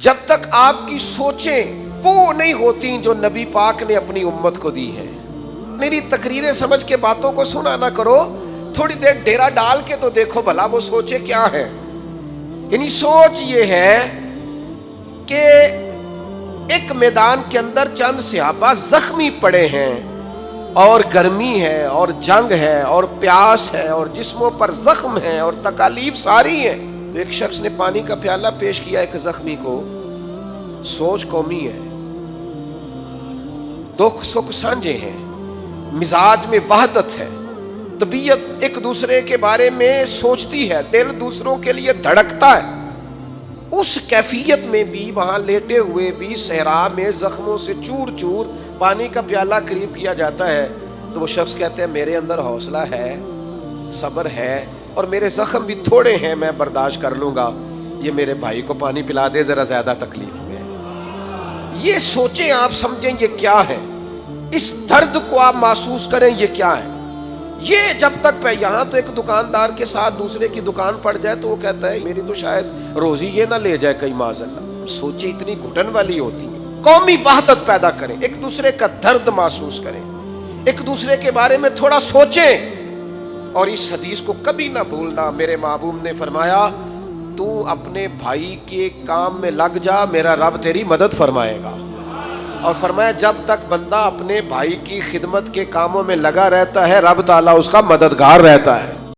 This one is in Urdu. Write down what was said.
جب تک آپ کی سوچیں وہ نہیں ہوتی جو نبی پاک نے اپنی امت کو دی ہیں۔ میری تقریریں سمجھ کے باتوں کو سنا نہ کرو، تھوڑی دیر ڈیرا ڈال کے تو دیکھو بھلا وہ سوچیں کیا ہے۔ یعنی سوچ یہ ہے کہ ایک میدان کے اندر چند صحابہ زخمی پڑے ہیں اور گرمی ہے اور جنگ ہے اور پیاس ہے اور جسموں پر زخم ہے اور تکالیف ساری ہیں، تو ایک شخص نے پانی کا پیالہ پیش کیا ایک زخمی کو۔ سوچ قومی ہے، دکھ سکھ سانجے ہیں، مزاج میں وحدت ہے، طبیعت ایک دوسرے کے بارے میں سوچتی ہے، دل دوسروں کے لیے دھڑکتا ہے۔ اس کیفیت میں بھی وہاں لیٹے ہوئے بھی صحرا میں زخموں سے چور چور پانی کا پیالہ قریب کیا جاتا ہے، تو وہ شخص کہتے ہیں میرے اندر حوصلہ ہے، صبر ہے، اور میرے زخم بھی تھوڑے ہیں، میں برداشت کر لوں گا، یہ میرے بھائی کو پانی پلا دے، ذرا زیادہ تکلیف میں ہے۔ یہ سوچیں، آپ سمجھیں یہ کیا ہے، اس درد کو آپ محسوس کریں یہ کیا ہے۔ یہ جب تک پہ یہاں تو ایک دکاندار کے ساتھ دوسرے کی دکان پڑ جائے تو وہ کہتا ہے میری تو شاید روزی یہ نہ لے جائے کہیں معاذ اللہ۔ سوچیں اتنی گھٹن والی ہوتی ہیں۔ قومی وحدت پیدا کریں، ایک دوسرے کا درد محسوس کریں، ایک دوسرے کے بارے میں تھوڑا سوچیں۔ اور اس حدیث کو کبھی نہ بھولنا، میرے محبوب نے فرمایا تو اپنے بھائی کے کام میں لگ جا، میرا رب تیری مدد فرمائے گا۔ اور فرمایا جب تک بندہ اپنے بھائی کی خدمت کے کاموں میں لگا رہتا ہے، رب تعالیٰ اس کا مددگار رہتا ہے۔